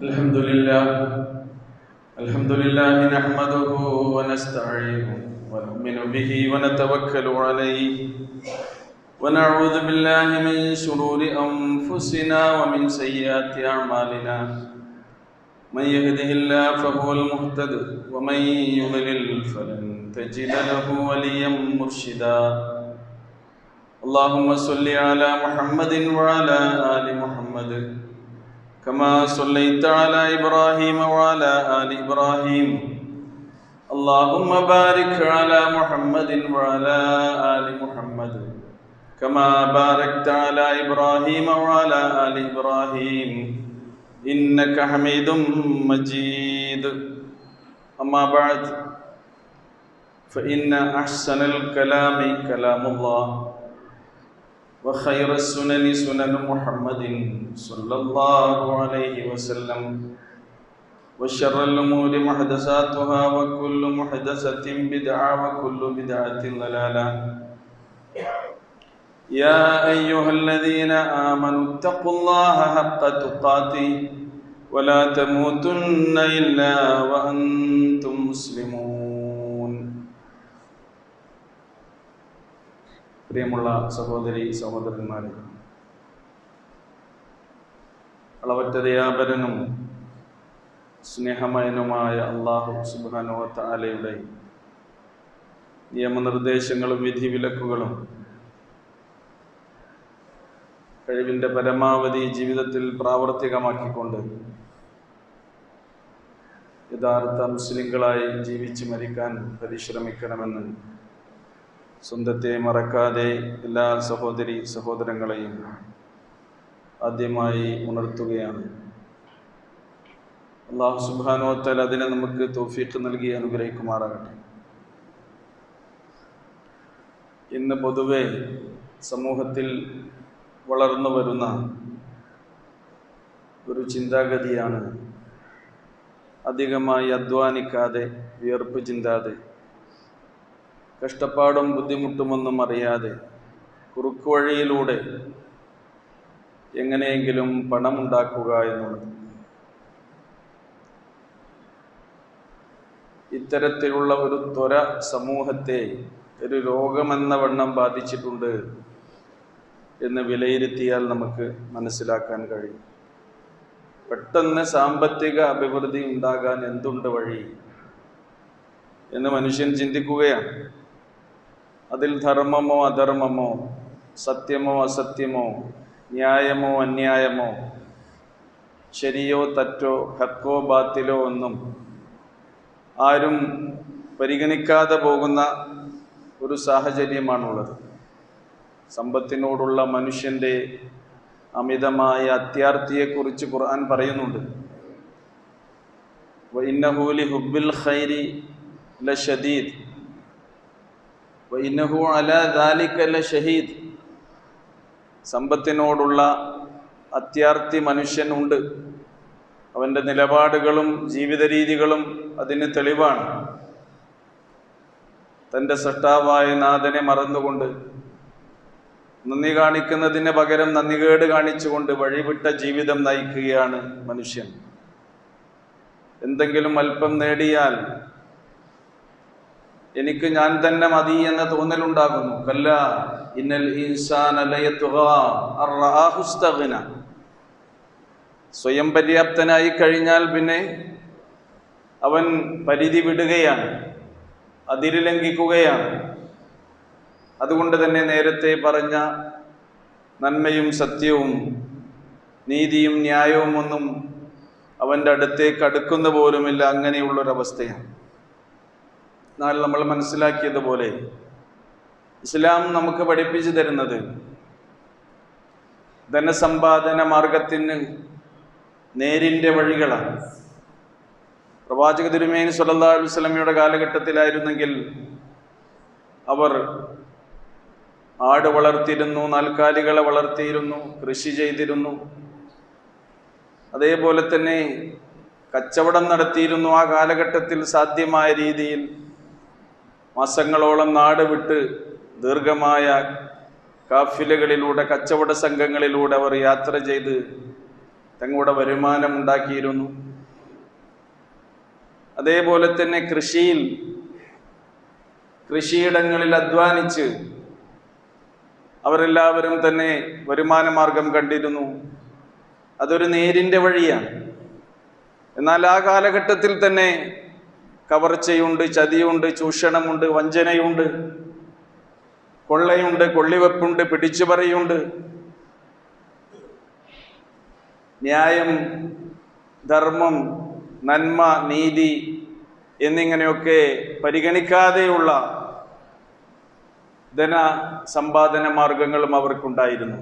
الحمد لله نحمده ونستعينه ونؤمن به ونتوكل عليه ونعوذ بالله من شرور أنفسنا ومن سيئات أعمالنا من يهده الله فهو المهتد ومن يضلل فلن تجد له وليا مرشدا اللهم صل على محمد وعلى آل محمد كما صليت على إبراهيم وعلى آل إبراهيم اللهم بارك على محمد وعلى آل محمد كما باركت على إبراهيم وعلى آل إبراهيم إنك حميد مجيد أما بعد فإن أحسن الكلام كلام الله وخير السنن سنن محمد صلى الله عليه وسلم وشر الأمور محدثاتها وكل محدثة بدعة وكل بدعة ضلالة يا أيها الذين آمنوا اتقوا الله حق تقاته ولا تموتن إلا وأنتم مسلمون. പ്രിയമുള്ള സഹോദരി സഹോദരന്മാരെ, അളവറ്റ ദയാപരനും സ്നേഹമയനുമായ അല്ലാഹു സുബ്ഹാനഹു വ തആലയുടെ നിയമനിർദ്ദേശങ്ങളും വിധിവിലക്കുകളും കഴിവിൻ്റെ പരമാവധി ജീവിതത്തിൽ പ്രാവർത്തികമാക്കിക്കൊണ്ട് യഥാർത്ഥ മുസ്ലിങ്ങളായി ജീവിച്ച് മരിക്കാൻ പരിശ്രമിക്കണമെന്ന് സ്വന്തത്തെ മറക്കാതെ എല്ലാ സഹോദരി സഹോദരങ്ങളെയും ആദ്യമായി ഉണർത്തുകയാണ്. അല്ലാഹു സുബ്ഹാനഹു വ തആല അതിനെ നമുക്ക് തൗഫീഖ് നൽകി അനുഗ്രഹിക്കുമാറാകട്ടെ. ഇന്ന് പൊതുവെ സമൂഹത്തിൽ വളർന്നു വരുന്ന ഒരു ചിന്താഗതിയാണ് അധികമായി അധ്വാനിക്കാതെ, വിയർപ്പ് ചിന്താതെ, കഷ്ടപ്പാടും ബുദ്ധിമുട്ടുമൊന്നും അറിയാതെ കുറുക്കുവഴിയിലൂടെ എങ്ങനെയെങ്കിലും പണമുണ്ടാക്കുക എന്നുള്ളത്. ഇത്തരത്തിലുള്ള ഒരു ത്വര സമൂഹത്തെ ഒരു രോഗമെന്ന വണ്ണം ബാധിച്ചിട്ടുണ്ട് എന്ന് വിലയിരുത്തിയാൽ നമുക്ക് മനസ്സിലാക്കാൻ കഴിയും. പെട്ടെന്ന് സാമ്പത്തിക അഭിവൃദ്ധി ഉണ്ടാകാൻ എന്തുണ്ട് വഴി എന്ന് മനുഷ്യൻ ചിന്തിക്കുകയാണ്. അതിൽ ധർമ്മമോ അധർമ്മമോ, സത്യമോ അസത്യമോ, ന്യായമോ അന്യായമോ, ശരിയോ തെറ്റോ, ഹക്കോ ബാത്തിലോ ഒന്നും ആരും പരിഗണിക്കാതെ പോകുന്ന ഒരു സാഹചര്യമാണുള്ളത്. സമ്പത്തിനോടുള്ള മനുഷ്യൻ്റെ അമിതമായ അത്യാർത്തിയെക്കുറിച്ച് ഖുർആൻ പറയുന്നുണ്ട്. വഇന്നഹു ലിഹുബ്ബിൽ ഖൈരി ലശദീദ് വഇന്നഹു അലാ ദാലിക ലശഹീദ്. സമ്പത്തിനോടുള്ള അത്യാർത്തി മനുഷ്യനുണ്ട്. അവൻ്റെ നിലപാടുകളും ജീവിത രീതികളും അതിന് തെളിവാണ്. തൻ്റെ സൃഷ്ടാവായ നാഥനെ മറന്നുകൊണ്ട്, നന്ദി കാണിക്കുന്നതിന് പകരം നന്ദികേട് കാണിച്ചുകൊണ്ട് വഴിവിട്ട ജീവിതം നയിക്കുകയാണ് മനുഷ്യൻ. എന്തെങ്കിലും അല്പം നേടിയാൽ എനിക്ക് ഞാൻ തന്നെ മതി എന്ന തോന്നലുണ്ടാകുന്നു. കല്ല ഇന്നൽ ഇൻസാന ലയത്ഗാ അർആഹു ഇസ്തഗ്ന. സ്വയം പര്യാപ്തനായി കഴിഞ്ഞാൽ പിന്നെ അവൻ പരിധി വിടുകയാണ്, അതിര് ലംഘിക്കുകയാണ്. അതുകൊണ്ട് തന്നെ നേരത്തെ പറഞ്ഞ നന്മയും സത്യവും നീതിയും ന്യായവും ഒന്നും അവൻ്റെ അടുത്തേക്ക് അടുക്കുന്ന പോലുമില്ല. അങ്ങനെയുള്ളൊരവസ്ഥയാണ്. എന്നാൽ നമ്മൾ മനസ്സിലാക്കിയതുപോലെ ഇസ്ലാം നമുക്ക് പഠിപ്പിച്ചു തരുന്നത് ധനസമ്പാദന മാർഗത്തിന് നേരിൻ്റെ വഴികളാണ്. പ്രവാചക തിരുമേനി സ്വല്ലല്ലാഹു അലൈഹി വസല്ലമയുടെ കാലഘട്ടത്തിലായിരുന്നെങ്കിൽ അവർ ആട് വളർത്തിയിരുന്നു, നാൽക്കാലികളെ വളർത്തിയിരുന്നു, കൃഷി ചെയ്തിരുന്നു. അതേപോലെ തന്നെ കച്ചവടം നടത്തിയിരുന്നു. ആ കാലഘട്ടത്തിൽ സാധ്യമായ രീതിയിൽ മാസങ്ങളോളം നാട് വിട്ട് ദീർഘമായ കാഫിലകളിലൂടെ, കച്ചവട സംഘങ്ങളിലൂടെ അവർ യാത്ര ചെയ്ത് തങ്ങളുടെ വരുമാനം ഉണ്ടാക്കിയിരുന്നു. അതേപോലെ തന്നെ കൃഷിയിടങ്ങളിൽ അധ്വാനിച്ച് അവരെല്ലാവരും തന്നെ വരുമാന മാർഗം കണ്ടിരുന്നു. അതൊരു നേരിൻ്റെ വഴിയാണ്. എന്നാൽ ആ കാലഘട്ടത്തിൽ തന്നെ കവർച്ചയുണ്ട്, ചതിയുണ്ട്, ചൂഷണമുണ്ട്, വഞ്ചനയുണ്ട്, കൊള്ളയുണ്ട്, കൊള്ളിവെപ്പുണ്ട്, പിടിച്ചുപറിയുണ്ട്. ന്യായം, ധർമ്മം, നന്മ, നീതി എന്നിങ്ങനെയൊക്കെ പരിഗണിക്കാതെയുള്ള ധന സമ്പാദന മാർഗങ്ങളും അവർക്കുണ്ടായിരുന്നു.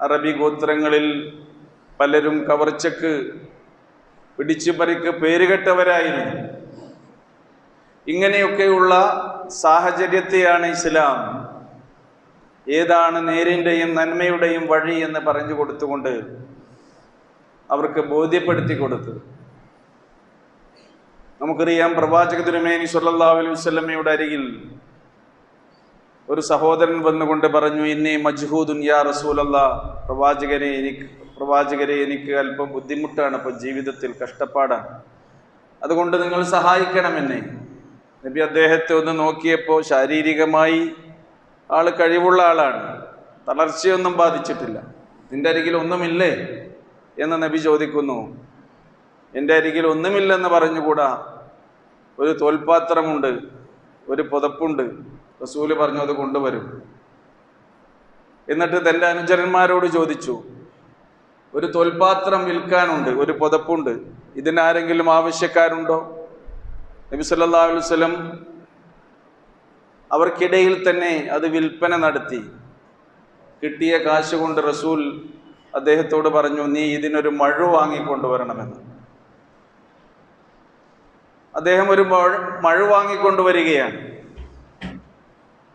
അറബി ഗോത്രങ്ങളിൽ പലരും കവർച്ചക്ക്, പിടിച്ചുപറിക്ക് പേരുകെട്ടവരായിരുന്നു. ഇങ്ങനെയൊക്കെയുള്ള സാഹചര്യത്തെയാണ് ഇസ്ലാം ഏതാണ് നേരിൻ്റെയും നന്മയുടെയും വഴി എന്ന് പറഞ്ഞു കൊടുത്തുകൊണ്ട് അവർക്ക് ബോധ്യപ്പെടുത്തി കൊടുത്തത്. നമുക്കറിയാം, പ്രവാചക തിരുമേനി സ്വല്ലല്ലാഹു അലൈഹി വസല്ലമയുടെ അരികിൽ ഒരു സഹോദരൻ വന്നുകൊണ്ട് പറഞ്ഞു, ഇന്നി മജ്ഹൂദുൻ യാ റസൂലല്ലാഹ്, പ്രവാചകരെ എനിക്ക് അല്പം ബുദ്ധിമുട്ടാണ്, ഇപ്പം ജീവിതത്തിൽ കഷ്ടപ്പാടാണ്, അതുകൊണ്ട് നിങ്ങൾ സഹായിക്കണം എന്നെ. നബി അദ്ദേഹത്തെ ഒന്ന് നോക്കിയപ്പോൾ ശാരീരികമായി ആൾ കഴിവുള്ള ആളാണ്, തളർച്ചയൊന്നും ബാധിച്ചിട്ടില്ല. നിന്റെ അരികിൽ ഒന്നുമില്ലേ എന്ന് നബി ചോദിക്കുന്നു. എൻ്റെ അരികിൽ ഒന്നുമില്ലെന്ന് പറഞ്ഞുകൂടാ, ഒരു തോൽപാത്രമുണ്ട്, ഒരു പുതപ്പുണ്ട്. റസൂല് പറഞ്ഞു, അത് കൊണ്ടുവരും. എന്നിട്ട് തൻ്റെ അനുചരന്മാരോട് ചോദിച്ചു, ഒരു തോൽപാത്രം വിൽക്കാനുണ്ട്, ഒരു പുതപ്പുണ്ട്, ഇതിനാരെങ്കിലും ആവശ്യക്കാരുണ്ടോ? നബി സല്ലല്ലാഹു അലൈഹി വസല്ലം അവർക്കിടയിൽ തന്നെ അത് വിൽപ്പന നടത്തി. കിട്ടിയ കാശ് കൊണ്ട് റസൂൽ അദ്ദേഹത്തോട് പറഞ്ഞു, നീ ഇതിനൊരു മഴു വാങ്ങിക്കൊണ്ടുവരണമെന്ന്. അദ്ദേഹം ഒരു മഴു വാങ്ങിക്കൊണ്ടുവരികയാണ്.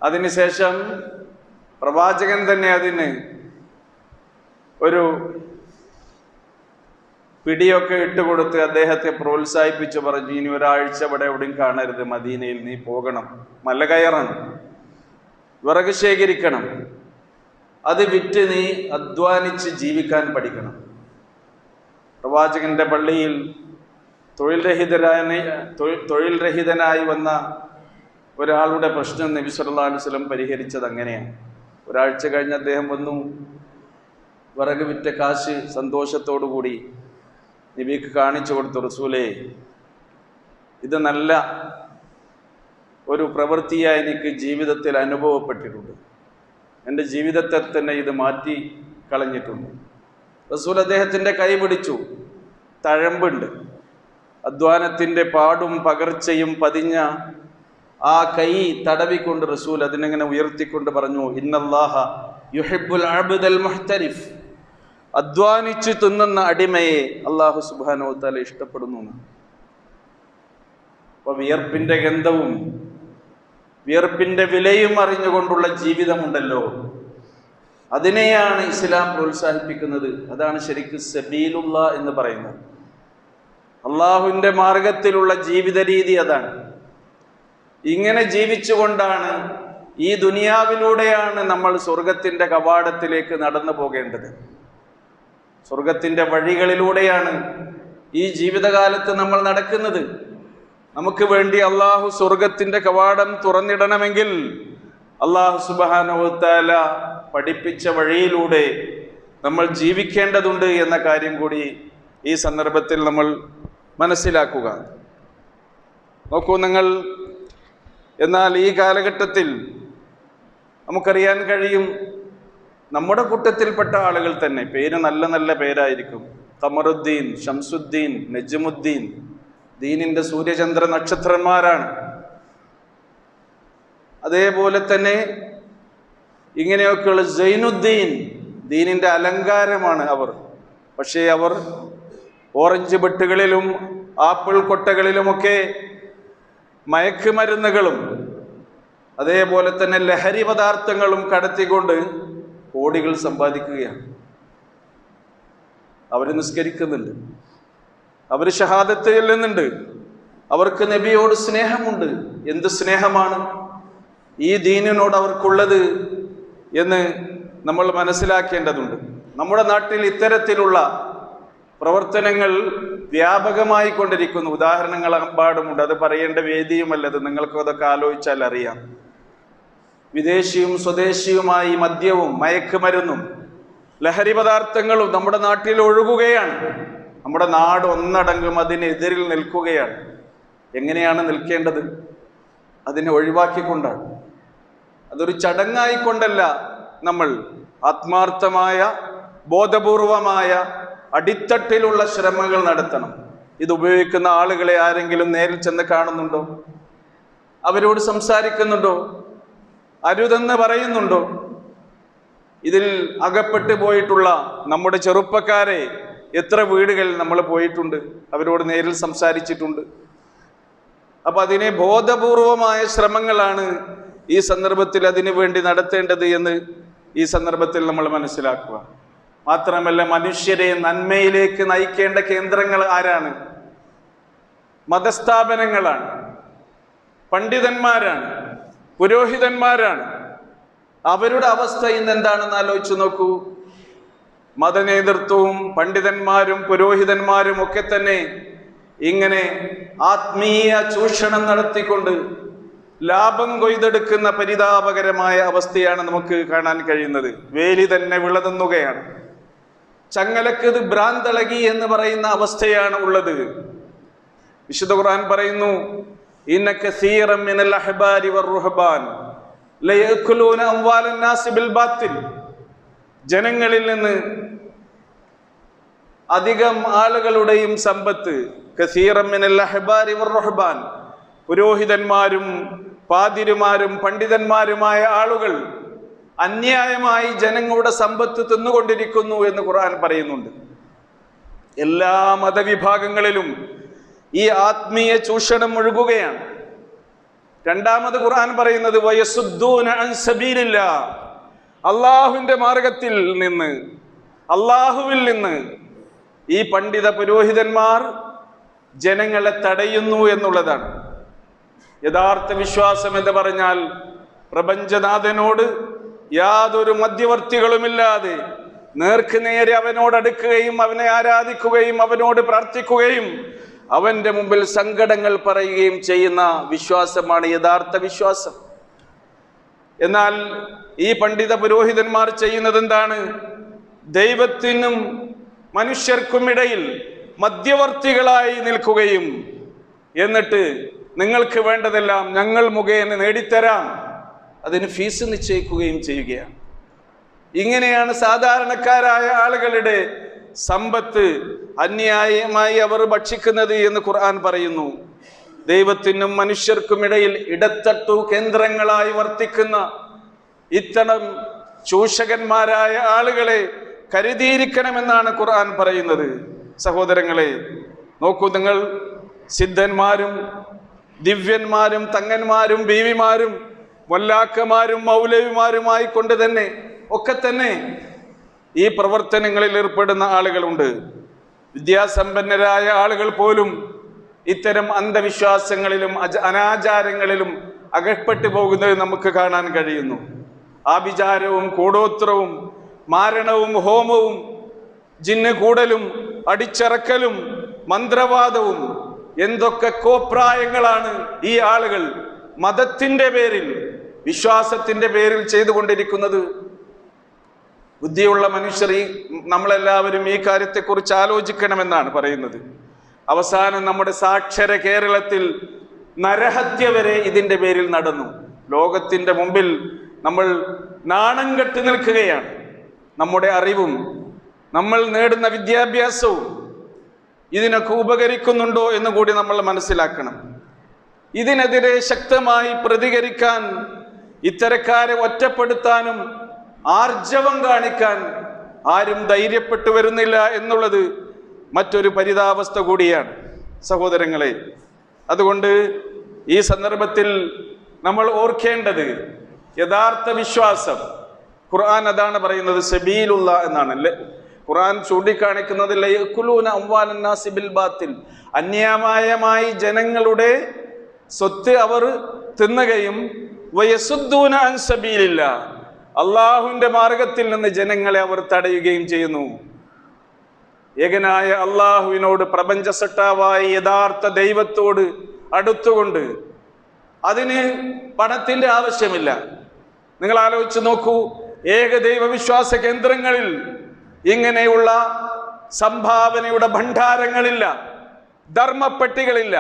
അതിനുശേഷം പ്രവാചകൻ തന്നെ അതിന് ഒരു പിടിയൊക്കെ ഇട്ടുകൊടുത്ത് അദ്ദേഹത്തെ പ്രോത്സാഹിപ്പിച്ച് പറഞ്ഞു, ഇനി ഒരാഴ്ച ഇവിടെ എവിടെയും കാണരുത്, മദീനയിൽ നീ പോകണം, മല കയറണം, വിറക് ശേഖരിക്കണം, അത് വിറ്റ് നീ അധ്വാനിച്ച് ജീവിക്കാൻ പഠിക്കണം. പ്രവാചകന്റെ പള്ളിയിൽ തൊഴിൽ രഹിതനായി വന്ന ഒരാളുടെ പ്രശ്നം നബി സല്ലല്ലാഹു അലൈഹി വസല്ലം പരിഹരിച്ചത് അങ്ങനെയാണ്. ഒരാഴ്ച കഴിഞ്ഞ് അദ്ദേഹം വന്നു, വിറക് വിറ്റ കാശ് സന്തോഷത്തോടു കൂടി നബിക്ക് കാണിച്ചു കൊടുത്തു. റസൂലേ, ഇത് നല്ല ഒരു പ്രവൃത്തിയായി എനിക്ക് ജീവിതത്തിൽ അനുഭവപ്പെട്ടിട്ടുണ്ട്, എൻ്റെ ജീവിതത്തെ തന്നെ ഇത് മാറ്റി കളഞ്ഞിട്ടുണ്ട്. റസൂൽ അദ്ദേഹത്തിൻ്റെ കൈ പിടിച്ചു. തഴമ്പുണ്ട്, അധ്വാനത്തിൻ്റെ പാടും പകർച്ചയും പതിഞ്ഞ ആ കൈ തടവിക്കൊണ്ട് റസൂൽ അതിനെങ്ങനെ ഉയർത്തിക്കൊണ്ട് പറഞ്ഞു, ഇന്നല്ലാഹ യുഹിബ്ബുൽ അബ്ദൽ മുഹ്തരിഫ്, അധ്വാനിച്ചു തിന്നുന്ന അടിമയെ അല്ലാഹു സുബ്ഹാനഹു വ തആല ഇഷ്ടപ്പെടുന്നു. അപ്പോൾ വിയർപ്പിൻ്റെ ഗന്ധവും വിയർപ്പിൻ്റെ വിലയും അറിഞ്ഞുകൊണ്ടുള്ള ജീവിതമുണ്ടല്ലോ, അതിനെയാണ് ഇസ്ലാം പ്രോത്സാഹിപ്പിക്കുന്നത്. അതാണ് ശരിക്കും സബീലുല്ലാ എന്ന് പറയുന്നത്. അള്ളാഹുവിൻ്റെ മാർഗത്തിലുള്ള ജീവിത രീതി അതാണ്. ഇങ്ങനെ ജീവിച്ചുകൊണ്ടാണ്, ഈ ദുനിയാവിലൂടെയാണ് നമ്മൾ സ്വർഗത്തിൻ്റെ കവാടത്തിലേക്ക് നടന്നു പോകേണ്ടത്. സ്വർഗത്തിൻ്റെ വഴികളിലൂടെയാണ് ഈ ജീവിതകാലത്ത് നമ്മൾ നടക്കുന്നത്. നമുക്ക് വേണ്ടി അള്ളാഹു സ്വർഗത്തിൻ്റെ കവാടം തുറന്നിടണമെങ്കിൽ അള്ളാഹു സുബ്ഹാനഹു വ തആല പഠിപ്പിച്ച വഴിയിലൂടെ നമ്മൾ ജീവിക്കേണ്ടതുണ്ട് എന്ന കാര്യം കൂടി ഈ സന്ദർഭത്തിൽ നമ്മൾ മനസ്സിലാക്കുക. നോക്കൂ നിങ്ങൾ, എന്നാൽ ഈ കാലഘട്ടത്തിൽ നമുക്കറിയാൻ കഴിയും, നമ്മുടെ കൂട്ടത്തിൽപ്പെട്ട ആളുകൾ തന്നെ, പേര് നല്ല നല്ല പേരായിരിക്കും, ഖമറുദ്ദീൻ, ഷംസുദ്ദീൻ, നജ്മുദ്ദീൻ, ദീനിൻ്റെ സൂര്യചന്ദ്ര നക്ഷത്രന്മാരാണ്. അതേപോലെ തന്നെ ഇങ്ങനെയൊക്കെയുള്ള സൈനുദ്ദീൻ, ദീനിൻ്റെ അലങ്കാരമാണ് അവർ. പക്ഷേ അവർ ഓറഞ്ച് ബെട്ടുകളിലും ആപ്പിൾ കൊട്ടകളിലുമൊക്കെ മയക്കുമരുന്നുകളും അതേപോലെ തന്നെ ലഹരി പദാർത്ഥങ്ങളും കടത്തിക്കൊണ്ട് കോടികൾ സമ്പാദിക്കുകയാണ്. അവർ നിസ്കരിക്കുന്നുണ്ട്, അവർ ഷഹാദത്ത് ചൊല്ലുന്നുണ്ട്, അവർക്ക് നബിയോട് സ്നേഹമുണ്ട്. എന്ത് സ്നേഹമാണ് ഈ ദീനിനോട് അവർക്കുള്ളത് എന്ന് നമ്മൾ മനസ്സിലാക്കേണ്ടതുണ്ട്. നമ്മുടെ നാട്ടിൽ ഇത്തരത്തിലുള്ള പ്രവർത്തനങ്ങൾ വ്യാപകമായി കൊണ്ടിരിക്കുന്നു. ഉദാഹരണങ്ങൾ അമ്പാടുമുണ്ട്, അത് പറയേണ്ട വേദിയുമല്ലത്. നിങ്ങൾക്ക് അതൊക്കെ ആലോചിച്ചാൽ അറിയാം. വിദേശിയും സ്വദേശിയുമായി മദ്യവും മയക്കുമരുന്നും ലഹരി പദാർത്ഥങ്ങളും നമ്മുടെ നാട്ടിൽ ഒഴുകുകയാണ്. നമ്മുടെ നാട് ഒന്നടങ്കം അതിനെതിരിൽ നിൽക്കുകയാണ്. എങ്ങനെയാണ് നിൽക്കേണ്ടത്? അതിനെ ഒഴിവാക്കിക്കൊണ്ടാണ്. അതൊരു ചടങ്ങായിക്കൊണ്ടല്ല, നമ്മൾ ആത്മാർത്ഥമായ ബോധപൂർവമായ അടിത്തട്ടിലുള്ള ശ്രമങ്ങൾ നടത്തണം. ഇത് ഉപയോഗിക്കുന്ന ആളുകളെ ആരെങ്കിലും നേരിൽ ചെന്ന് കാണുന്നുണ്ടോ? അവരോട് സംസാരിക്കുന്നുണ്ടോ? അരുതെന്ന് പറയുന്നുണ്ടോ? ഇതിൽ അകപ്പെട്ടു പോയിട്ടുള്ള നമ്മുടെ ചെറുപ്പക്കാരെ എത്ര വീടുകളിൽ നമ്മൾ പോയിട്ടുണ്ട്, അവരോട് നേരിൽ സംസാരിച്ചിട്ടുണ്ട്. അപ്പൊ അതിനെ ബോധപൂർവമായ ശ്രമങ്ങളാണ് ഈ സന്ദർഭത്തിൽ അതിനു വേണ്ടി നടത്തേണ്ടത് എന്ന് ഈ സന്ദർഭത്തിൽ നമ്മൾ മനസ്സിലാക്കുക. മാത്രമല്ല, മനുഷ്യരെ നന്മയിലേക്ക് നയിക്കേണ്ട കേന്ദ്രങ്ങൾ ആരാണ്? മതസ്ഥാപനങ്ങളാണ്, പണ്ഡിതന്മാരാണ്, പുരോഹിതന്മാരാണ്. അവരുടെ അവസ്ഥ ഇന്ന് എന്താണെന്ന് ആലോചിച്ചു നോക്കൂ. മതനേതൃത്വവും പണ്ഡിതന്മാരും പുരോഹിതന്മാരും ഒക്കെ തന്നെ ഇങ്ങനെ ആത്മീയ ചൂഷണം നടത്തിക്കൊണ്ട് ലാഭം കൊയ്തെടുക്കുന്ന പരിതാപകരമായ അവസ്ഥയാണ് നമുക്ക് കാണാൻ കഴിയുന്നത്. വേലി തന്നെ വിളതുന്നുകയാണ്. ചങ്ങലക്ക് ഇത് ഭ്രാന്തളകി എന്ന് പറയുന്ന അവസ്ഥയാണ് ഉള്ളത്. വിശുദ്ധ ഖുർആൻ പറയുന്നു, ഇന്ന കസീറൻ മിനൽ അഹ്ബാരി വറുഹ്ബാൻ ലയഅകുലൂന അംവാലൻ നാസി ബിൽ ബാത്തിൽ. ജനങ്ങളിൽ നിന്ന് അധികം ആളുകളുടെയും സമ്പത്ത്, കസീറൻ മിനൽ അഹ്ബാരി വറുഹ്ബാൻ, പുരോഹിതന്മാരും പാതിരിമാരും പണ്ഡിതന്മാരുമായ ആളുകൾ അന്യായമായി ജനങ്ങളുടെ സമ്പത്ത് തിന്നുകൊണ്ടിരിക്കുന്നു എന്ന് ഖുർആൻ പറയുന്നുണ്ട്. എല്ലാ മതവിഭാഗങ്ങളിലും ഈ ആത്മീയ ചൂഷണം ഒഴുകുകയാണ്. രണ്ടാമത് ഖുർആൻ പറയുന്നത് വയസുദ്ദൂന അൻ സബീലില്ലാഹ്, അള്ളാഹുവിന്റെ മാർഗത്തിൽ നിന്ന്, അള്ളാഹുവിൽ നിന്ന് ഈ പണ്ഡിത പുരോഹിതന്മാർ ജനങ്ങളെ തടയുന്നു എന്നുള്ളതാണ്. യഥാർത്ഥ വിശ്വാസം എന്ന് പറഞ്ഞാൽ പ്രപഞ്ചനാഥനോട് യാതൊരു മധ്യവർത്തികളുമില്ലാതെ നേർക്ക് നേരെ അവനോട് അടുക്കുകയും അവനെ ആരാധിക്കുകയും അവനോട് പ്രാർത്ഥിക്കുകയും അവന്റെ മുമ്പിൽ സങ്കടങ്ങൾ പറയുകയും ചെയ്യുന്ന വിശ്വാസമാണ് യഥാർത്ഥ വിശ്വാസം. എന്നാൽ ഈ പണ്ഡിത പുരോഹിതന്മാർ ചെയ്യുന്നത് എന്താണ്? ദൈവത്തിനും മനുഷ്യർക്കും ഇടയിൽ മധ്യവർത്തികളായി നിൽക്കുകയും എന്നിട്ട് നിങ്ങൾക്ക് വേണ്ടതെല്ലാം ഞങ്ങൾ മുഖേന നേടിത്തരാം, അതിന് ഫീസ് നിശ്ചയിക്കുകയും ചെയ്യുകയാണ്. ഇങ്ങനെയാണ് സാധാരണക്കാരായ ആളുകളുടെ സമ്പത്ത് അന്യായമായി അവർ ഭക്ഷിക്കുന്നത് എന്ന് ഖുർആൻ പറയുന്നു. ദൈവത്തിനും മനുഷ്യർക്കും ഇടയിൽ ഇടത്തട്ടു കേന്ദ്രങ്ങളായി വർത്തിക്കുന്ന ഇത്തരം ചൂഷകന്മാരായ ആളുകളെ കരുതിയിരിക്കണമെന്നാണ് ഖുർആൻ പറയുന്നത്. സഹോദരങ്ങളെ, നോക്കൂ, നിങ്ങൾ സിദ്ധന്മാരും ദിവ്യന്മാരും തങ്ങന്മാരും ബീവിമാരും വല്ലാക്കന്മാരും മൗലവിമാരുമായി കൊണ്ട് തന്നെ ഒക്കെ തന്നെ ഈ പ്രവർത്തനങ്ങളിൽ ഏർപ്പെടുന്ന ആളുകളുണ്ട്. വിദ്യാസമ്പന്നരായ ആളുകൾ പോലും ഇത്തരം അന്ധവിശ്വാസങ്ങളിലും അനാചാരങ്ങളിലും അകപ്പെട്ടു പോകുന്നത് നമുക്ക് കാണാൻ കഴിയുന്നു. ആഭിചാരവും കൂടോത്രവും മാരണവും ഹോമവും ജിന്ന് കൂടലും അടിച്ചറക്കലും മന്ത്രവാദവും എന്തൊക്കെ കോപ്രായങ്ങളാണ് ഈ ആളുകൾ മതത്തിന്റെ പേരിൽ വിശ്വാസത്തിന്റെ പേരിൽ ചെയ്തുകൊണ്ടിരിക്കുന്നത്. ബുദ്ധിയുള്ള മനുഷ്യർ നമ്മളെല്ലാവരും ഈ കാര്യത്തെക്കുറിച്ച് ആലോചിക്കണമെന്നാണ് പറയുന്നത്. അവസാനം നമ്മുടെ സാക്ഷര കേരളത്തിൽ നരഹത്യ വരെ ഇതിന്റെ പേരിൽ നടന്നു. ലോകത്തിന്റെ മുമ്പിൽ നമ്മൾ നാണം കെട്ടി നിൽക്കുകയാണ്. നമ്മുടെ അറിവും നമ്മൾ നേടുന്ന വിദ്യാഭ്യാസവും ഇതിനൊക്കെ ഉപകരിക്കുന്നുണ്ടോ എന്ന് കൂടി നമ്മൾ മനസ്സിലാക്കണം. ഇതിനെതിരെ ശക്തമായി പ്രതികരിക്കാൻ, ഇത്തരക്കാരെ ഒറ്റപ്പെടുത്താനും ആർജവം കാണിക്കാൻ ആരും ധൈര്യപ്പെട്ടു വരുന്നില്ല എന്നുള്ളത് മറ്റൊരു പരിതാവസ്ഥ കൂടിയാണ് സഹോദരങ്ങളെ. അതുകൊണ്ട് ഈ സന്ദർഭത്തിൽ നമ്മൾ ഓർക്കേണ്ടത് യഥാർത്ഥ വിശ്വാസം, ഖുർആൻ അതാണ് പറയുന്നത്, സബീലുള്ള എന്നാണ്. ഖുർആൻ ചൂണ്ടിക്കാണിക്കുന്നത് ലയഅകുലൂന അംവാലൻ നാസി ബിൽ ബാത്തിൽ, അന്യായമായി ജനങ്ങളുടെ സ്വത്ത് അവർ തിന്നുകയും വയസുദ്ദൂന അൻ സബീലില്ലാഹ്, അള്ളാഹുവിന്റെ മാർഗത്തിൽ നിന്ന് ജനങ്ങളെ അവർ തടയുകയും ചെയ്യുന്നു. ഏകനായ അള്ളാഹുവിനോട്, പ്രപഞ്ച സട്ടാവായ യഥാർത്ഥ ദൈവത്തോട് അടുത്തുകൊണ്ട് അതിന് പണത്തിന്റെ ആവശ്യമില്ല. നിങ്ങൾ ആലോചിച്ച് നോക്കൂ, ഏകദൈവ വിശ്വാസ കേന്ദ്രങ്ങളിൽ ഇങ്ങനെയുള്ള സംഭാവനയുടെ ഭണ്ഡാരങ്ങളില്ല, ധർമ്മപ്പെട്ടികളില്ല.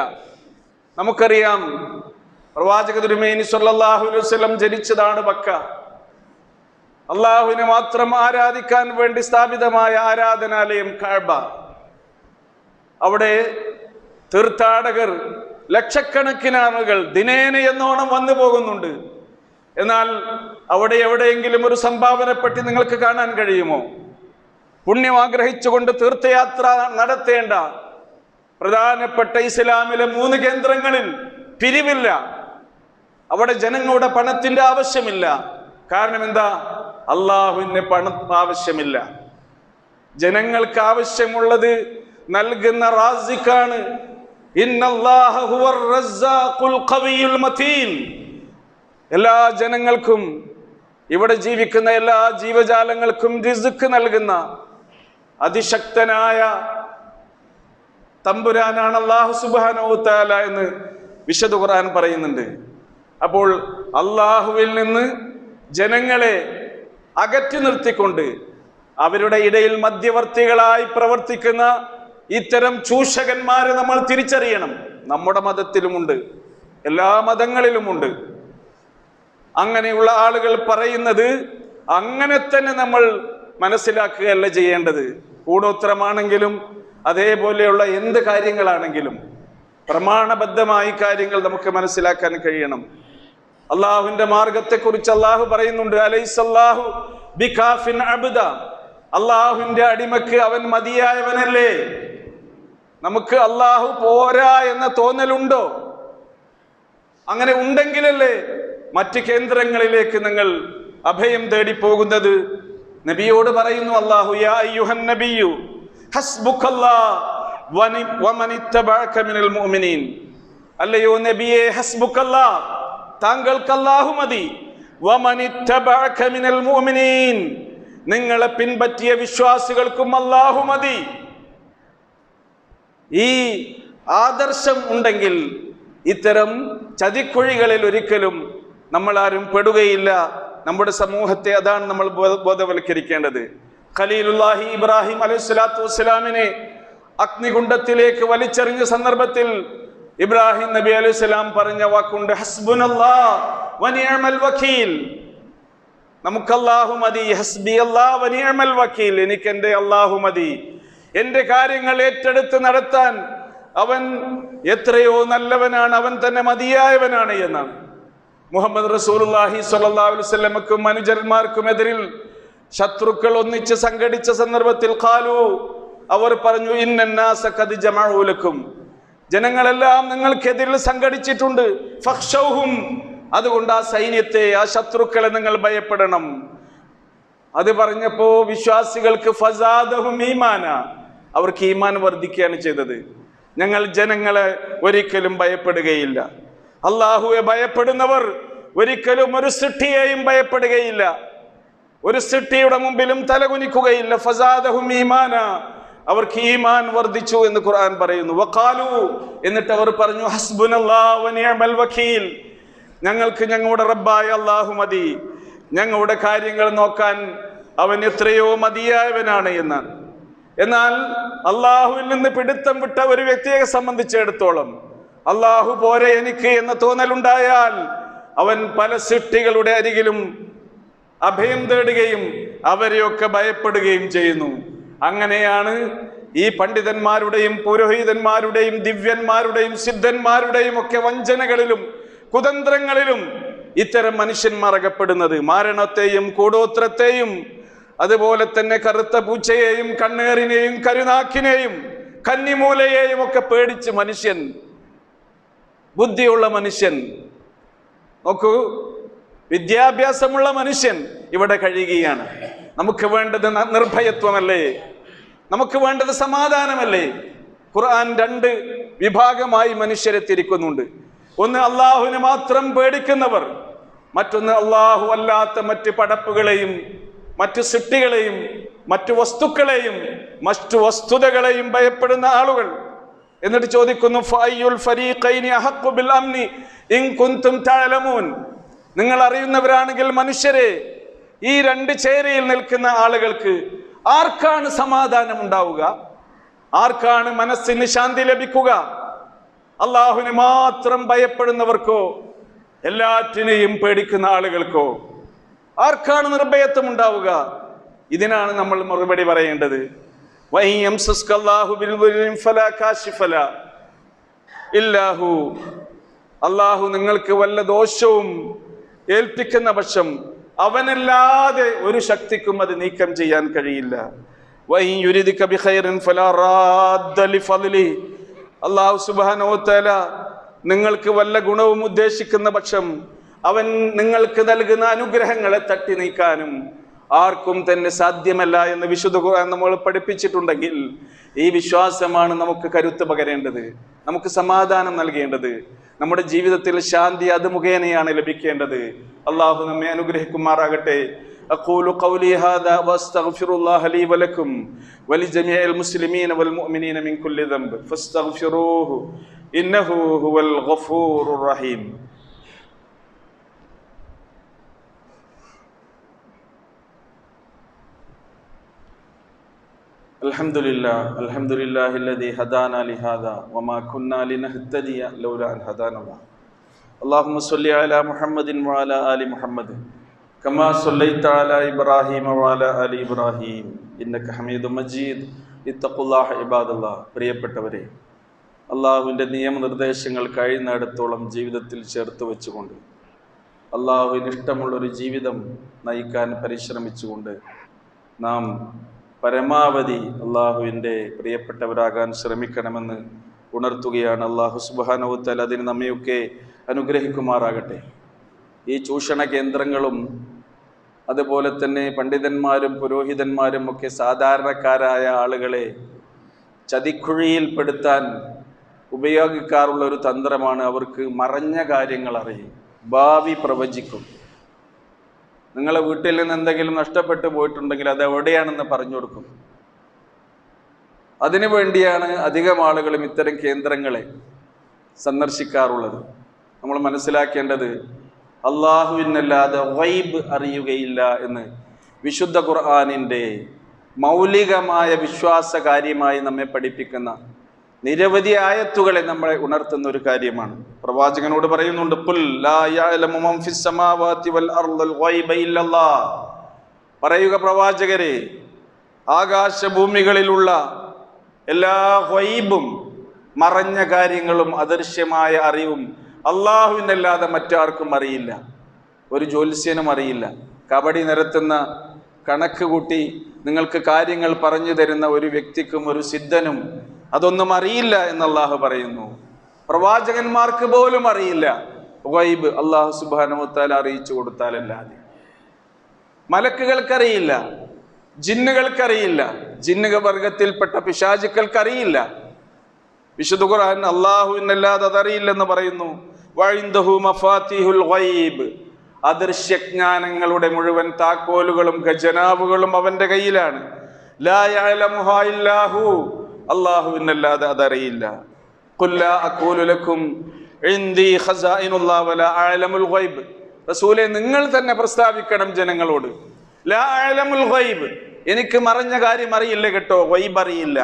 നമുക്കറിയാം, പ്രവാചക തിരുമേനി സ്വല്ലല്ലാഹു അലൈഹി വസല്ലം ജനിച്ചതാണ് മക്ക. അള്ളാഹുവിനെ മാത്രം ആരാധിക്കാൻ വേണ്ടി സ്ഥാപിതമായ ആരാധനാലയം കഅബ. അവിടെ തീർത്ഥാടകർ ലക്ഷക്കണക്കിന് ആളുകൾ ദിനേന എന്നോണം വന്നു പോകുന്നുണ്ട്. എന്നാൽ അവിടെ എവിടെയെങ്കിലും ഒരു സംഭാവനപ്പെട്ടി നിങ്ങൾക്ക് കാണാൻ കഴിയുമോ? പുണ്യം ആഗ്രഹിച്ചുകൊണ്ട് തീർത്ഥയാത്ര നടത്തേണ്ട പ്രധാനപ്പെട്ട ഇസ്ലാമിലെ 3 കേന്ദ്രങ്ങളിൽ പിരിവില്ല. അവിടെ ജനങ്ങളുടെ പണത്തിന്റെ ആവശ്യമില്ല. കാരണം എന്താ? അള്ളാഹുവിന് പണം ആവശ്യമില്ല. ജനങ്ങൾക്ക് ആവശ്യമുള്ളത് നൽകുന്ന റാസിഖാണ്. ഇന്നല്ലാഹ ഹുവർ റസ്സാഖുൽ ഖവിയുൽ മതീൻ. എല്ലാ ജനങ്ങൾക്കും, ഇവിടെ ജീവിക്കുന്ന എല്ലാ ജീവജാലങ്ങൾക്കും റിസ്ക് നൽകുന്ന അതിശക്തനായ തമ്പുരാനാണ് അല്ലാഹു സുബ്ഹാനഹു വ തആല എന്ന് വിശുദ്ധ ഖുർആൻ പറയുന്നുണ്ട്. അപ്പോൾ അള്ളാഹുവിൽ നിന്ന് ജനങ്ങളെ അകറ്റി നിർത്തിക്കൊണ്ട് അവരുടെ ഇടയിൽ മധ്യവർത്തികളായി പ്രവർത്തിക്കുന്ന ഇത്തരം ചൂഷകന്മാരെ നമ്മൾ തിരിച്ചറിയണം. നമ്മുടെ മതത്തിലുമുണ്ട്, എല്ലാ മതങ്ങളിലുമുണ്ട്. അങ്ങനെയുള്ള ആളുകൾ പറയുന്നത് അങ്ങനെ തന്നെ നമ്മൾ മനസ്സിലാക്കുകയല്ല ചെയ്യേണ്ടത്. കൂടോത്രമാണെങ്കിലും അതേപോലെയുള്ള എന്ത് കാര്യങ്ങളാണെങ്കിലും പ്രമാണബദ്ധമായി കാര്യങ്ങൾ നമുക്ക് മനസ്സിലാക്കാൻ കഴിയണം. അള്ളാഹുവിന്റെ മാർഗത്തെക്കുറിച്ച് അള്ളാഹു പറയുന്നുണ്ട്, അലൈസല്ലാഹു ബികാഫിൻ അബ്ദ. അള്ളാഹുവിന്റെ അടിമക്ക് അവൻ മതിയായവനല്ലേ? നമുക്ക് അള്ളാഹു പോരാ എന്ന തോന്നലുണ്ടോ? അങ്ങനെ ഉണ്ടെങ്കിലല്ലേ മറ്റ് കേന്ദ്രങ്ങളിലേക്ക് നിങ്ങൾ അഭയം തേടി പോകുന്നത്. നബിയോട് പറയുന്നു അള്ളാഹു, യാ അയ്യുഹൻ നബിയു ഹസ്ബുക്കല്ലാഹ് വമനിത്തബഅക മിനൽ മുഅ്മിനീൻ. അല്ലയോ നബിയേ, ഹസ്ബുക്കല്ലാഹ്, താങ്കൾക്ക് അല്ലാഹു മതി. വമനിത്തബഅക മിനൽ മുഅ്മിനീൻ, നിങ്ങളെ പിൻപറ്റിയ വിശ്വാസികൾക്കും അല്ലാഹു മതി. ഈ ആദർശം ഉണ്ടെങ്കിൽ ഇത്തരം ചതിക്കുഴികളിൽ ഒരിക്കലും നമ്മളാരും പെടുകയില്ല. നമ്മുടെ സമൂഹത്തെ അതാണ് നമ്മൾ ബോധവൽക്കരിക്കേണ്ടത്. ഖലീലുല്ലാഹി ഇബ്രാഹിം അലൈഹിസ്സലാത്തു വസ്സലാമിനെ അഗ്നികുണ്ഡത്തിലേക്ക് വലിച്ചെറിഞ്ഞ സന്ദർഭത്തിൽ ഇബ്രാഹിം നബി അലൈഹിസ്സലാം പറഞ്ഞ വാക്കുണ്ട്, ഹസ്ബുനല്ലാഹ് വനിഅമൽ വക്കീൽ. നമുക്ക് അല്ലാഹു മതി. ഹസ്ബി അല്ലാഹ് വനിഅമൽ വക്കീൽ. എനിക്ക് എൻ്റെ അല്ലാഹു മതി. എൻ്റെ കാര്യങ്ങൾ ഏറ്റെടുത്ത് നടത്താൻ അവൻ എത്രയോ നല്ലവനാണ്, അവൻ തന്നെ മതിയായവനാണ് എന്നാണ്. മുഹമ്മദ് റസൂലുള്ളാഹി സ്വല്ലല്ലാഹു അലൈഹി വസല്ലമക്കും അനുചരന്മാർക്കും എതിരിൽ ശത്രുക്കൾ ഒന്നിച്ച് സംഘടിച്ച സന്ദർഭത്തിൽ ഖാലു, അവർ പറഞ്ഞു, ഇന്നന്നാസ ഖദ് ജമഉ ലക്കും, ജനങ്ങളെല്ലാം നിങ്ങൾക്കെതിരിൽ സംഘടിച്ചിട്ടുണ്ട്. ഫഖ്ശൗഹും, അതുകൊണ്ട് ആ സൈന്യത്തെ, ആ ശത്രുക്കളെ നിങ്ങൾ ഭയപ്പെടണം. അത് പറഞ്ഞപ്പോ വിശ്വാസികൾക്ക് ഫസാദഹും ഈമാന, അവർക്ക് ഈമാൻ വർദ്ധിക്കുകയാണ് ചെയ്തത്. ഞങ്ങൾ ജനങ്ങളെ ഒരിക്കലും ഭയപ്പെടുകയില്ല. അള്ളാഹുവെ ഭയപ്പെടുന്നവർ ഒരിക്കലും ഒരു സൃഷ്ടിയെയും ഭയപ്പെടുകയില്ല, ഒരു സൃഷ്ടിയുടെ മുമ്പിലും തലകുനിക്കുകയില്ല. ഫസാദഹും ഈമാന, അവർക്ക് ഈമാൻ വർദ്ധിച്ചു എന്ന് ഖുർആൻ പറയുന്നു. വഖാലു, എന്നിട്ട് അവർ പറഞ്ഞു, ഹസ്ബുനല്ലാഹ് വനിഅമൽ വക്കീൽ, ഞങ്ങൾക്ക് ഞങ്ങളുടെ റബ്ബായ അല്ലാഹു മതി, ഞങ്ങളുടെ കാര്യങ്ങൾ നോക്കാൻ അവൻ എത്രയോ മതിയായവനാണ് എന്നാണ്. എന്നാൽ അള്ളാഹുവിൽ നിന്ന് പിടുത്തം വിട്ട ഒരു വ്യക്തിയെ സംബന്ധിച്ചിടത്തോളം അള്ളാഹു പോരെ എനിക്ക് എന്ന തോന്നലുണ്ടായാൽ അവൻ പല സൃഷ്ടികളുടെ അരികിലും അഭയം തേടുകയും അവരെയൊക്കെ ഭയപ്പെടുകയും ചെയ്യുന്നു. അങ്ങനെയാണ് ഈ പണ്ഡിതന്മാരുടെയും പുരോഹിതന്മാരുടെയും ദിവ്യന്മാരുടെയും സിദ്ധന്മാരുടെയും ഒക്കെ വഞ്ചനകളിലും കുതന്ത്രങ്ങളിലും ഇത്തരം മനുഷ്യന്മാർ അകപ്പെടുന്നത്. മാരണത്തെയും കൂടോത്രത്തെയും അതുപോലെ തന്നെ കറുത്ത പൂച്ചയെയും കണ്ണേറിനെയും കരുനാക്കിനെയും കന്നിമൂലയെയും ഒക്കെ പേടിച്ച് മനുഷ്യൻ, ബുദ്ധിയുള്ള മനുഷ്യൻ, നോക്കൂ, വിദ്യാഭ്യാസമുള്ള മനുഷ്യൻ ഇവിടെ കഴിയുകയാണ്. നമുക്ക് വേണ്ടത് നിർഭയത്വമല്ലേ? നമുക്ക് വേണ്ടത് സമാധാനമല്ലേ? ഖുർആൻ 2 വിഭാഗമായി മനുഷ്യരെ തിരിക്കുന്നുണ്ട്. ഒന്ന് അള്ളാഹുവിനെ മാത്രം പേടിക്കുന്നവർ, മറ്റൊന്ന് അള്ളാഹു അല്ലാത്ത മറ്റ് പടപ്പുകളെയും മറ്റ് സൃഷ്ടികളെയും മറ്റു വസ്തുക്കളെയും മറ്റു വസ്തുതകളെയും ഭയപ്പെടുന്ന ആളുകൾ. എന്നിട്ട് ചോദിക്കുന്നു, ഫഅയ്യുൽ ഫരീഖൈനി അഹഖു ബിൽ അംനി ഇൻ കുൻതും തഅലമൂൻ. നിങ്ങൾ അറിയുന്നവരാണെങ്കിൽ മനുഷ്യരെ, ഈ രണ്ട് ചേരിയിൽ നിൽക്കുന്ന ആളുകൾക്ക് ആർക്കാണ് സമാധാനം ഉണ്ടാവുക? ആർക്കാണ് മനസ്സിന് ശാന്തി ലഭിക്കുക? അള്ളാഹുവിനെ മാത്രം ഭയപ്പെടുന്നവർക്കോ എല്ലാറ്റിനെയും പേടിക്കുന്ന ആളുകൾക്കോ? ആർക്കാണ് നിർഭയത്വം ഉണ്ടാവുക? ഇതിനാണ് നമ്മൾ മറുപടി പറയേണ്ടത്. അള്ളാഹു നിങ്ങൾക്ക് വല്ല ദോഷവും ഏൽപ്പിക്കുന്ന പക്ഷം അവനല്ലാതെ ഒരു ശക്തിക്കും അത് നീക്കം ചെയ്യാൻ കഴിയില്ല. അള്ളാഹു സുബ്ഹാനഹു വ തആല നിങ്ങൾക്ക് വല്ല ഗുണവും ഉദ്ദേശിക്കുന്ന പക്ഷം അവൻ നിങ്ങൾക്ക് നൽകുന്ന അനുഗ്രഹങ്ങളെ തട്ടി നീക്കാനും ആർക്കും തന്നെ സാധ്യമല്ല എന്ന് വിശുദ്ധ ഖുർആൻ നമ്മൾ പഠിപ്പിച്ചിട്ടുണ്ടെങ്കിൽ, ഈ വിശ്വാസമാണ് നമുക്ക് കരുത്ത് പകരേണ്ടത്, നമുക്ക് സമാധാനം നൽകേണ്ടത്. നമ്മുടെ ജീവിതത്തിൽ ശാന്തി അത് മുഖേനയാണ് ലഭിക്കേണ്ടത്. അള്ളാഹു നമ്മെ അനുഗ്രഹിക്കുമാറാകട്ടെ. അഖൂലു ഖൗലി ഹാദാ വസ്തഗ്ഫിറുല്ലാഹ ലീ വലക്കും വലിജമീഇൽ മുസ്ലിമീന വൽ മുഅ്മിനീന മിൻ കുല്ലി ദംബ് ഫസ്തഗ്ഫിറൂഹു ഇന്നഹു ഹുവൽ ഗഫൂറുർ റഹീം. അൽഹംദുലില്ലാഹി അല്ലദീ ഹദാനാ ലിഹാദാ വമാ കുന്നാ ലിനഹ്തദിയ ലൗലാ അൻ ഹദാനല്ലാഹ്. അല്ലാഹുമ്മ സ്വല്ലി അലാ മുഹമ്മദിൻ വഅലാ ആലി മുഹമ്മദ് കമാ സ്വല്ലൈത അലാ ഇബ്രാഹീമ വഅലാ ആലി ഇബ്രാഹീം ഇന്നക ഹമീദും മജീദ്. ഇത്തഖുല്ലാഹ ഇബാദല്ലാഹ്. പ്രിയപ്പെട്ടവരെ, അള്ളാഹുവിൻ്റെ നിയമനിർദ്ദേശങ്ങൾ കഴിയുന്നിടത്തോളം ജീവിതത്തിൽ ചേർത്ത് വെച്ചുകൊണ്ട് അള്ളാഹുവിന് ഇഷ്ടമുള്ളൊരു ജീവിതം നയിക്കാൻ പരിശ്രമിച്ചുകൊണ്ട് നാം പരമാവധി അള്ളാഹുവിൻ്റെ പ്രിയപ്പെട്ടവരാകാൻ ശ്രമിക്കണമെന്ന് ഉണർത്തുകയാണ്. അള്ളാഹു സുബ്ഹാനഹു വ തആല അതിന് നമ്മയൊക്കെ അനുഗ്രഹിക്കുമാറാകട്ടെ. ഈ ചൂഷണ കേന്ദ്രങ്ങളും അതുപോലെ തന്നെ പണ്ഡിതന്മാരും പുരോഹിതന്മാരും ഒക്കെ സാധാരണക്കാരായ ആളുകളെ ചതിക്കുഴിയിൽപ്പെടുത്താൻ ഉപയോഗിക്കാറുള്ള ഒരു തന്ത്രമാണ്. അവർക്ക് മറഞ്ഞ കാര്യങ്ങൾ അറിയും, ഭാവി പ്രവചിക്കും. നിങ്ങളെ വീട്ടിൽ നിന്ന് എന്തെങ്കിലും നഷ്ടപ്പെട്ടു പോയിട്ടുണ്ടെങ്കിൽ അത് എവിടെയാണെന്ന് പറഞ്ഞു കൊടുക്കും. അതിനു വേണ്ടിയാണ് അധികം ആളുകളും ഇത്തരം കേന്ദ്രങ്ങളെ സന്ദർശിക്കാറുള്ളത്. നമ്മൾ മനസ്സിലാക്കേണ്ടത്, അള്ളാഹുവിനല്ലാതെ ഗൈബ് അറിയുകയില്ല എന്ന് വിശുദ്ധ ഖുർആനിൻ്റെ മൗലികമായ വിശ്വാസകാര്യമായി നമ്മെ പഠിപ്പിക്കുന്ന നിരവധി ആയത്തുകളെ നമ്മളെ ഉണർത്തുന്ന ഒരു കാര്യമാണ്. പ്രവാചകനോട് പറയുന്നുണ്ട്, ഖുൽ ലാ യഅലമു മൻ ഫിസ് സമാവാതി വൽ അർദിൽ ഗൈബ ഇല്ലല്ലാഹ്. പറയുക പ്രവാചകരെ, ആകാശഭൂമികളിലുള്ള എല്ലാ ഗൈബും മറഞ്ഞ കാര്യങ്ങളും അദൃശ്യമായ അറിവും അള്ളാഹുവിനല്ലാതെ മറ്റാർക്കും അറിയില്ല. ഒരു ജ്യോത്സ്യനും അറിയില്ല. കബഡി നിരത്തുന്ന കണക്ക് കൂട്ടി നിങ്ങൾക്ക് കാര്യങ്ങൾ പറഞ്ഞു തരുന്ന ഒരു വ്യക്തിക്കും ഒരു സിദ്ധനും അതൊന്നും അറിയില്ല എന്ന് അള്ളാഹു പറയുന്നു. പ്രവാചകന്മാർക്ക് പോലും അറിയില്ല ഗൈബ്, അള്ളാഹു സുബ്ഹാനഹു വ തആല അറിയിച്ചു കൊടുത്താലല്ലാതെ. മലക്കുകൾക്കറിയില്ല, ജിന്നുകൾക്കറിയില്ല, ജിന്നുക വർഗത്തിൽപ്പെട്ട പിശാചുക്കൾക്കറിയില്ല. വിശുദ്ധ ഖുർആൻ അള്ളാഹുവിനല്ലാതെ അതറിയില്ലെന്ന് പറയുന്നു. വഇൻദഹു മഫാത്തിഹുൽ ഗൈബ്. അദൃശ്യജ്ഞാനങ്ങളുടെ മുഴുവൻ താക്കോലുകളും ഖജനാവുകളും അവന്റെ കയ്യിലാണ്. ലാ യഅലമുഹാ ഇല്ലാഹു. അള്ളാഹുവിനല്ലാതെ അതറിയില്ല. ഖുൽ ലാ അഖൂലു ലക്കും ഇൻദി ഖസാഇനുല്ലാഹി വലാ അഅലമുൽ ഗൈബ്. റസൂലേ, നിങ്ങൾ തന്നെ പ്രസ്താവിക്കണം ജനങ്ങളോട്, ലാ അഅലമുൽ ഗൈബ്, എനിക്ക് മറഞ്ഞ കാര്യം അറിയില്ല കേട്ടോ, ഗൈബ് അറിയില്ല.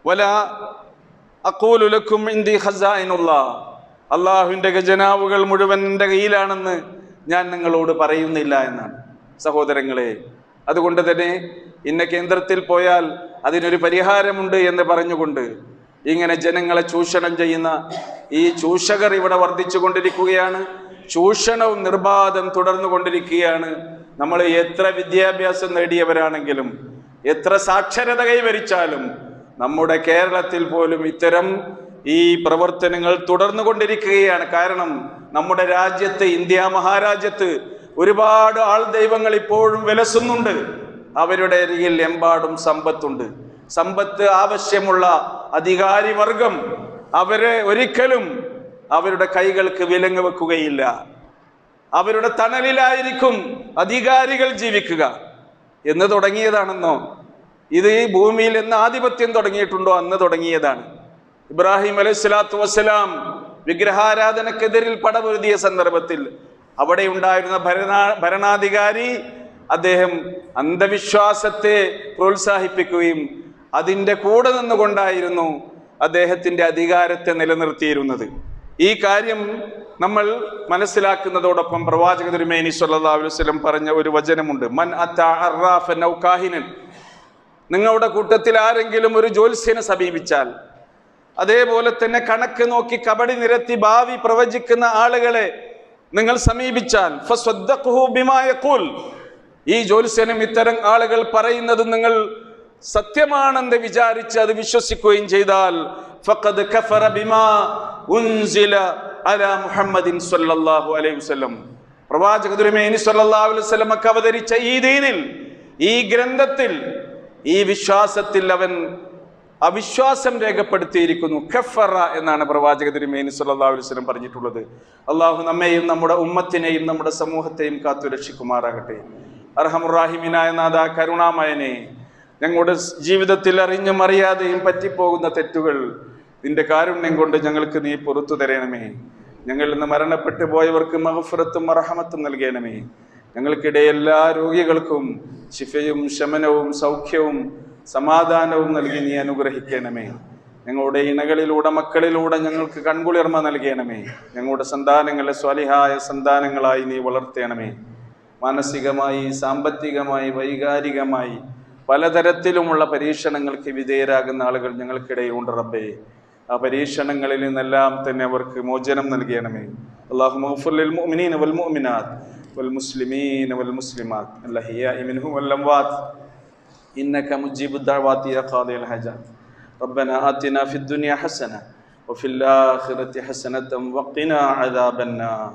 വലാ അഖൂലു ലക്കും ഇൻദി ഖസാഇനുല്ലാഹ്, അള്ളാഹുവിൻ്റെ ഖജനാവുകൾ മുഴുവൻ എൻ്റെ കയ്യിലാണെന്ന് ഞാൻ നിങ്ങളോട് പറയുന്നില്ല എന്നാണ്. സഹോദരങ്ങളെ, അതുകൊണ്ട് തന്നെ ഇന്ന കേന്ദ്രത്തിൽ പോയാൽ അതിനൊരു പരിഹാരമുണ്ട് എന്ന് പറഞ്ഞുകൊണ്ട് ഇങ്ങനെ ജനങ്ങളെ ചൂഷണം ചെയ്യുന്ന ഈ ചൂഷകർ ഇവിടെ വർദ്ധിച്ചു കൊണ്ടിരിക്കുകയാണ്. ചൂഷണവും നിർബാധം തുടർന്നു കൊണ്ടിരിക്കുകയാണ്. നമ്മൾ എത്ര വിദ്യാഭ്യാസം നേടിയവരാണെങ്കിലും എത്ര സാക്ഷരത കൈവരിച്ചാലും നമ്മുടെ കേരളത്തിൽ പോലും ഇത്തരം ഈ പ്രവർത്തനങ്ങൾ തുടർന്നു കൊണ്ടിരിക്കുകയാണ്. കാരണം നമ്മുടെ രാജ്യത്ത്, ഇന്ത്യ മഹാരാജ്യത്ത്, ഒരുപാട് ആൾ ദൈവങ്ങൾ ഇപ്പോഴും വിലസുന്നുണ്ട്. അവരുടെ അരികിൽ എമ്പാടും സമ്പത്തുണ്ട്. സമ്പത്ത് ആവശ്യമുള്ള അധികാരി വർഗം അവരെ ഒരിക്കലും അവരുടെ കൈകൾക്ക് വിലങ്ങ് വെക്കുകയില്ല. അവരുടെ തണലിലായിരിക്കും അധികാരികൾ ജീവിക്കുക. എന്ന് തുടങ്ങിയതാണെന്നോ, ഇത് ഈ ഭൂമിയിൽ എന്ന് ആധിപത്യം തുടങ്ങിയിട്ടുണ്ടോ അന്ന് തുടങ്ങിയതാണ്. ഇബ്രാഹിം അലൈഹി സ്വലാത്തു വസ്സലാം വിഗ്രഹാരാധനക്കെതിരിൽ പടപൊരുതിയ സന്ദർഭത്തിൽ അവിടെ ഉണ്ടായിരുന്ന ഭരണാധികാരി അദ്ദേഹം അന്ധവിശ്വാസത്തെ പ്രോത്സാഹിപ്പിക്കുകയും അതിൻ്റെ കൂടെ നിന്നുകൊണ്ടായിരുന്നു അദ്ദേഹത്തിൻ്റെ അധികാരത്തെ നിലനിർത്തിയിരുന്നത്. ഈ കാര്യം നമ്മൾ മനസ്സിലാക്കുന്നതോടൊപ്പം പ്രവാചക തിരുമേനി സ്വല്ലല്ലാഹു അലൈഹി വസല്ലം പറഞ്ഞ ഒരു വചനമുണ്ട്, മൻ അത്താ അർറാഫൻ ഔ കാഹിനൻ. നിങ്ങളുടെ കൂട്ടത്തിൽ ആരെങ്കിലും ഒരു ജ്യോത്സ്യനെ സമീപിച്ചാൽ, അതേപോലെ തന്നെ കണക്ക് നോക്കി കബഡി നിരത്തി ഭാവി പ്രവചിക്കുന്ന ആളുകളെ നിങ്ങൾ സമീപിച്ചാൽ, ഫസ്വദ്ദഖുഹു ബിമാ യഖൂൽ, ഈ ജ്യോത്സ്യനും ഇത്തരം ആളുകൾ പറയുന്നത് നിങ്ങൾ സത്യമാണെന്ന് വിചാരിച്ച് അത് വിശ്വസിക്കുകയും ചെയ്താൽ, ഫഖദ് കഫറ ബിമാ ഉൻസില അലാ മുഹമ്മദിൻ സ്വല്ലല്ലാഹു അലൈഹി വസല്ലം, പ്രവാചക തിരുമേനി സ്വല്ലല്ലാഹു അലൈഹി വസല്ലമക്ക് അവതരിച്ച ഈ ദീനിൽ, ഈ ഗ്രന്ഥത്തിൽ, ഈ വിശ്വാസത്തിൽ അവൻ അവിശ്വാസം രേഖപ്പെടുത്തിയിരിക്കുന്നു. കഫറ എന്നാണ് പ്രവാചക തിരുമേനി സ്വല്ലല്ലാഹു അലൈഹി വസല്ലം പറഞ്ഞിട്ടുള്ളത്. അള്ളാഹു നമ്മെയും നമ്മുടെ ഉമ്മത്തിനെയും നമ്മുടെ സമൂഹത്തെയും കാത്തു രക്ഷിക്കുമാറാകട്ടെ. അർഹമുറാഹിമീനായ നാഥ, കരുണാമയനെ, ഞങ്ങളുടെ ജീവിതത്തിൽ അറിഞ്ഞും അറിയാതെയും പറ്റിപ്പോകുന്ന തെറ്റുകൾ നിന്റെ കാരുണ്യം കൊണ്ട് ഞങ്ങൾക്ക് നീ പുറത്തു തരണമേ. ഞങ്ങളിൽ നിന്ന് മരണപ്പെട്ടു പോയവർക്ക് മഗ്ഫിറത്തും റഹ്മത്തും നൽകണമേ. ഞങ്ങൾക്കിടെ എല്ലാ രോഗികൾക്കും ശിഫയും ശമനവും സൗഖ്യവും സമാധാനവും നൽകി നീ അനുഗ്രഹിക്കണമേ. ഞങ്ങളുടെ ഇണകളിലൂടെ മക്കളിലൂടെ ഞങ്ങൾക്ക് കൺകുളിർമ നൽകണമേ. ഞങ്ങളുടെ സന്താനങ്ങളെ സ്വാലിഹായ സന്താനങ്ങളായി നീ വളർത്തണമേ. മാനസികമായി, സാമ്പത്തികമായി, വൈകാരികമായി പലതരത്തിലുമുള്ള പരീക്ഷണങ്ങൾക്ക് വിധേയരാകുന്ന ആളുകൾ ഞങ്ങൾക്കിടയിലുണ്ട് റബ്ബേ. ആ പരീക്ഷണങ്ങളിൽ നിന്നെല്ലാം തന്നെ അവർക്ക് മോചനം നൽകണമേ. അല്ലാഹുമ്മ ഗ്ഫിർ ലിൽ മുഅ്മിനീന വൽ മുഅ്മിനാത്ത് വൽ മുസ്ലിമീന വൽ മുസ്ലിമാത്ത് അൽ അഹ്യാഇ മിൻഹും വൽ അംവാത്ത് ഇന്നക മുജീബുദ് ദഅവാതി യാ ഖാദിയൽ ഹജാത്ത്. റബ്ബനാ ആതിനാ ഫിദ് ദുനിയ ഹസന വഫിൽ ആഖിറതി ഹസനതൻ വഖിനാ അദാബന്നാർ.